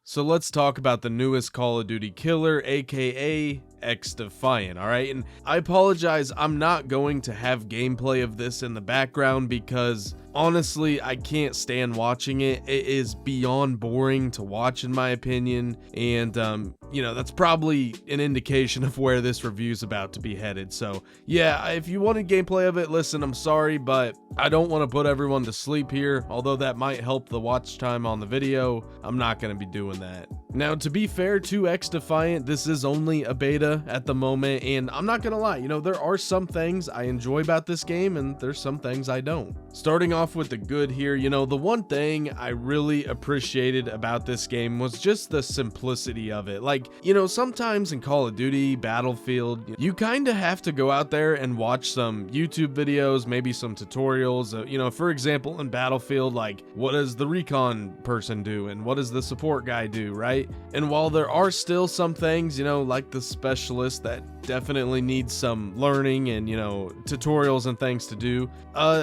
So let's talk about the newest Call of Duty killer, aka XDefiant, alright? And I apologize, I'm not going to have gameplay of this in the background because honestly, I can't stand watching it. It is beyond boring to watch in my opinion, and you know, that's probably an indication of where this review's about to be headed. So yeah, if you wanted gameplay of it, listen, I'm sorry, but I don't want to put everyone to sleep here. Although that might help the watch time on the video, I'm not going to be doing that. Now, to be fair to XDefiant, this is only a beta at the moment, and I'm not gonna lie, you know, there are some things I enjoy about this game, and there's some things I don't. Starting off with the good here, you know, the one thing I really appreciated about this game was just the simplicity of it. Like, you know, sometimes in Call of Duty, Battlefield, you kind of have to go out there and watch some YouTube videos, maybe some tutorials. You know, for example, in Battlefield, like, what does the recon person do, and what does the support guy do, right? And while there are still some things, you know, like the specialist that definitely needs some learning and, you know, tutorials and things to do,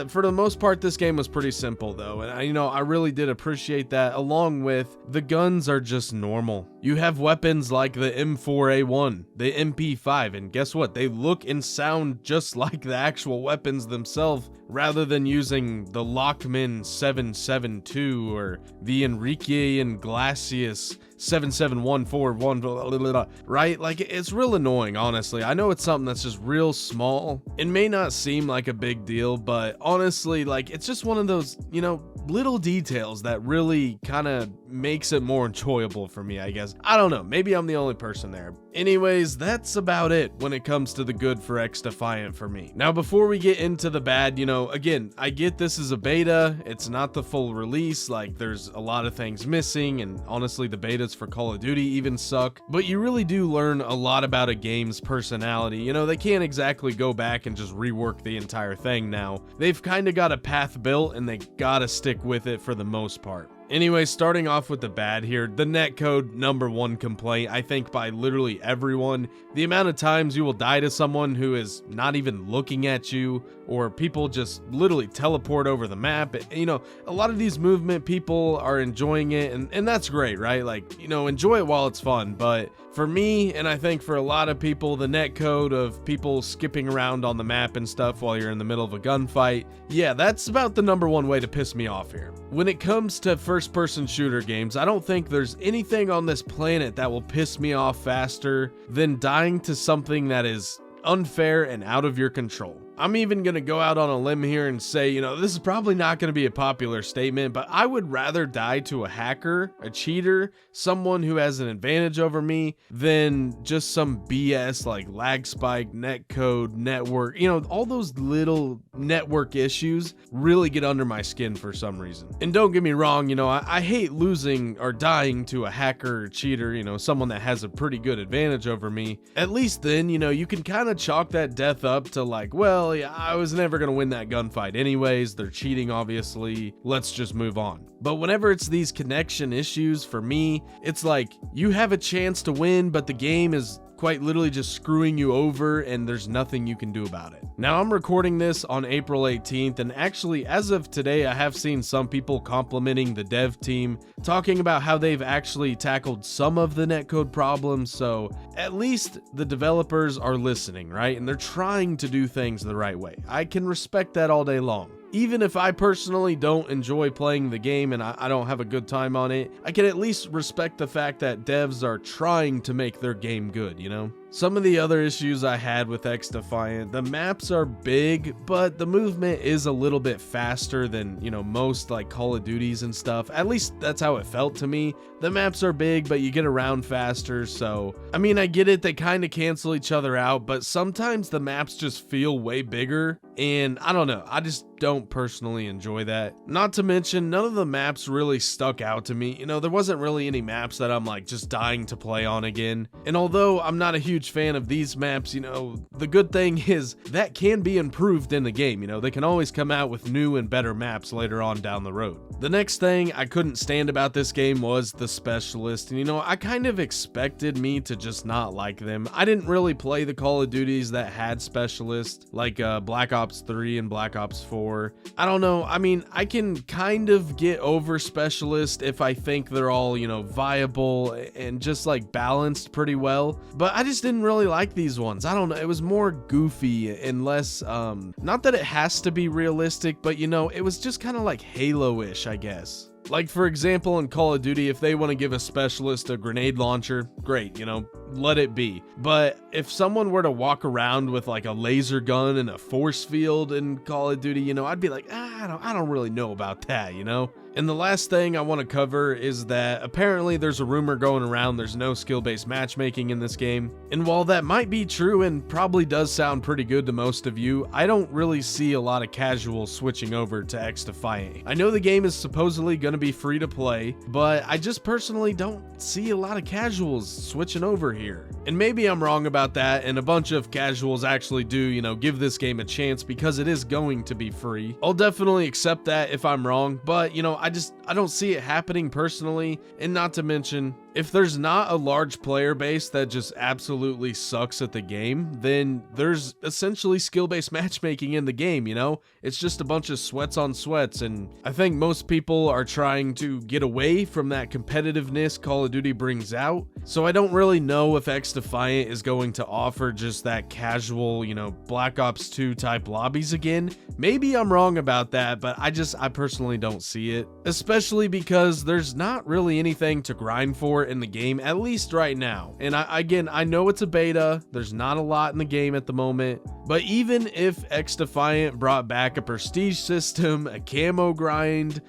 for the most part, this game was pretty simple though. And you know, I really did appreciate that, along with the guns are just normal. You have weapons like the M4A1, the MP5, and guess what? They look and sound just like the actual weapons themselves, rather than using the Lockman 772 or the Enrique Iglesias 77141, right? Like, it's real annoying, honestly. I know it's something that's just real small. It may not seem like a big deal, but honestly, like, it's just one of those, you know, little details that really kind of makes it more enjoyable for me, I guess. I don't know, maybe I'm the only person there. Anyways, that's about it when it comes to the good for XDefiant for me. Now, before we get into the bad, you know, again, I get this is a beta, it's not the full release, like, there's a lot of things missing, and honestly, the betas for Call of Duty even suck, but you really do learn a lot about a game's personality. You know, they can't exactly go back and just rework the entire thing now. They've kind of got a path built, and they gotta stick with it for the most part. Anyway, starting off with the bad here, the netcode, #1 complaint, I think by literally everyone. The amount of times you will die to someone who is not even looking at you, or people just literally teleport over the map. You know, a lot of these movement people are enjoying it, and that's great, right? Like, you know, enjoy it while it's fun, but for me, and I think for a lot of people, the netcode of people skipping around on the map and stuff while you're in the middle of a gunfight, yeah, that's about the #1 way to piss me off here. When it comes to first-person shooter games, I don't think there's anything on this planet that will piss me off faster than dying to something that is unfair and out of your control. I'm even going to go out on a limb here and say, you know, this is probably not going to be a popular statement, but I would rather die to a hacker, a cheater, someone who has an advantage over me, than just some BS like lag spike, netcode, network. You know, all those little network issues really get under my skin for some reason. And don't get me wrong, you know, I hate losing or dying to a hacker or cheater, you know, someone that has a pretty good advantage over me. At least then, you know, you can kind of chalk that death up to like, well, yeah, I was never going to win that gunfight anyways. They're cheating, obviously. Let's just move on. But whenever it's these connection issues, for me, it's like you have a chance to win, but the game is quite literally just screwing you over, and there's nothing you can do about it. Now, I'm recording this on April 18th, and actually, as of today, I have seen some people complimenting the dev team, talking about how they've actually tackled some of the netcode problems, so at least the developers are listening, right? And they're trying to do things the right way. I can respect that all day long. Even if I personally don't enjoy playing the game and I don't have a good time on it, I can at least respect the fact that devs are trying to make their game good, you know? Some of the other issues I had with XDefiant, the maps are big, but the movement is a little bit faster than, you know, most like Call of Duties and stuff. At least that's how it felt to me. The maps are big, but you get around faster, so I mean, I get it, they kind of cancel each other out, but sometimes the maps just feel way bigger, and I don't know, I just don't personally enjoy that. Not to mention, none of the maps really stuck out to me. You know, there wasn't really any maps that I'm like just dying to play on again. And although I'm not a huge fan of these maps, you know, the good thing is that can be improved in the game. You know, they can always come out with new and better maps later on down the road. The next thing I couldn't stand about this game was the specialist, and you know, I kind of expected me to just not like them. I didn't really play the Call of Duties that had specialists, like Black Ops Ops 3 and Black Ops 4. I don't know. I mean, I can kind of get over Specialist if I think they're all, you know, viable and just like balanced pretty well. But I just didn't really like these ones. I don't know. It was more goofy and less, not that it has to be realistic, but you know, it was just kind of like Halo-ish, I guess. Like, for example, in Call of Duty, if they want to give a specialist a grenade launcher, great, you know, let it be. But if someone were to walk around with like a laser gun and a force field in Call of Duty, you know, I'd be like, I don't really know about that, you know? And the last thing I want to cover is that apparently there's a rumor going around there's no skill-based matchmaking in this game. And while that might be true and probably does sound pretty good to most of you, I don't really see a lot of casuals switching over to XDefiant. I know the game is supposedly going to be free to play, but I just personally don't see a lot of casuals switching over here. And maybe I'm wrong about that, and a bunch of casuals actually do, you know, give this game a chance because it is going to be free. I'll definitely accept that if I'm wrong, but you know, I don't see it happening personally. And not to mention, if there's not a large player base that just absolutely sucks at the game, then there's essentially skill-based matchmaking in the game, you know? It's just a bunch of sweats on sweats, and I think most people are trying to get away from that competitiveness Call of Duty brings out. So I don't really know if XDefiant is going to offer just that casual, you know, Black Ops 2 type lobbies again. Maybe I'm wrong about that, but I personally don't see it. Especially because there's not really anything to grind for in the game, at least right now. And I know it's a beta, there's not a lot in the game at the moment, but even if XDefiant brought back a prestige system, a camo grind,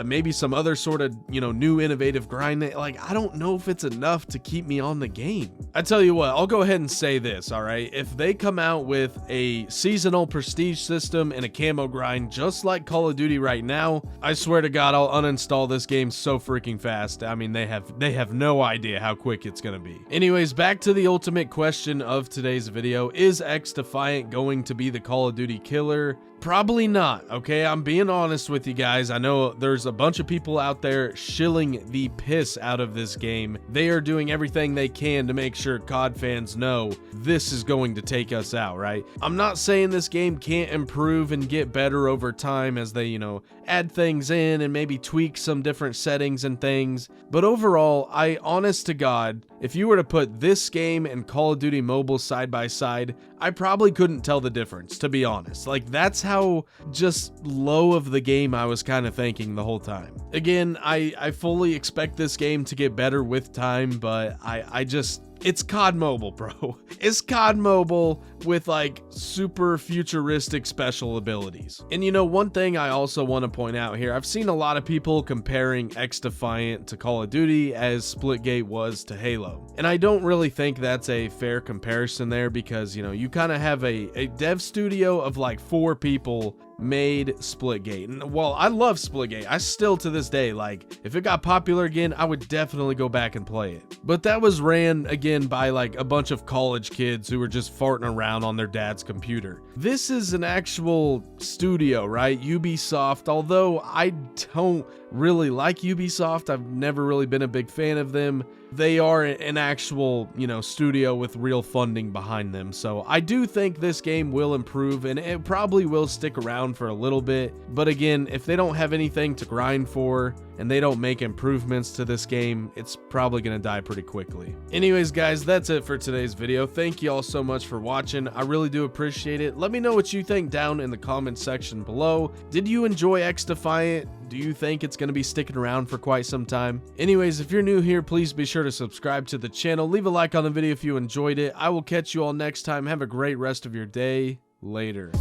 maybe some other sort of, you know, new innovative grind, like, I don't know if it's enough to keep me on the game. I tell you what, I'll go ahead and say this, all right? If they come out with a seasonal prestige system and a camo grind just like Call of Duty right now, I swear to God, I'll uninstall this game so freaking fast. I mean, they have no idea how quick it's gonna be. Anyways, back to the ultimate question of today's video. Is XDefiant going to be the Call of Duty killer? Probably not, okay? I'm being honest with you guys. I know there's a bunch of people out there shilling the piss out of this game. They are doing everything they can to make sure COD fans know this is going to take us out, right? I'm not saying this game can't improve and get better over time as they, you know, add things in and maybe tweak some different settings and things. But overall, honest to God, if you were to put this game and Call of Duty Mobile side by side, I probably couldn't tell the difference, to be honest. Like, that's how just low of the game I was kind of thinking the whole time. Again, I fully expect this game to get better with time, but it's COD Mobile, bro. It's COD Mobile with like super futuristic special abilities. And you know, one thing I also want to point out here, I've seen a lot of people comparing XDefiant to Call of Duty as Splitgate was to Halo. And I don't really think that's a fair comparison there because, you know, you kind of have a dev studio of like 4 people made Splitgate. And while I love Splitgate, I still to this day, like, if it got popular again, I would definitely go back and play it. But that was ran again by like a bunch of college kids who were just farting around on their dad's computer. This is an actual studio, right? Ubisoft, although I don't really like Ubisoft, I've never really been a big fan of them. They are an actual, you know, studio with real funding behind them. So I do think this game will improve and it probably will stick around for a little bit. But again, if they don't have anything to grind for and they don't make improvements to this game, it's probably going to die pretty quickly. Anyways, guys, that's it for today's video. Thank you all so much for watching. I really do appreciate it. Let me know what you think down in the comment section below. Did you enjoy XDefiant? Do you think it's going to be sticking around for quite some time? Anyways, if you're new here, please be sure to subscribe to the channel. Leave a like on the video if you enjoyed it. I will catch you all next time. Have a great rest of your day. Later.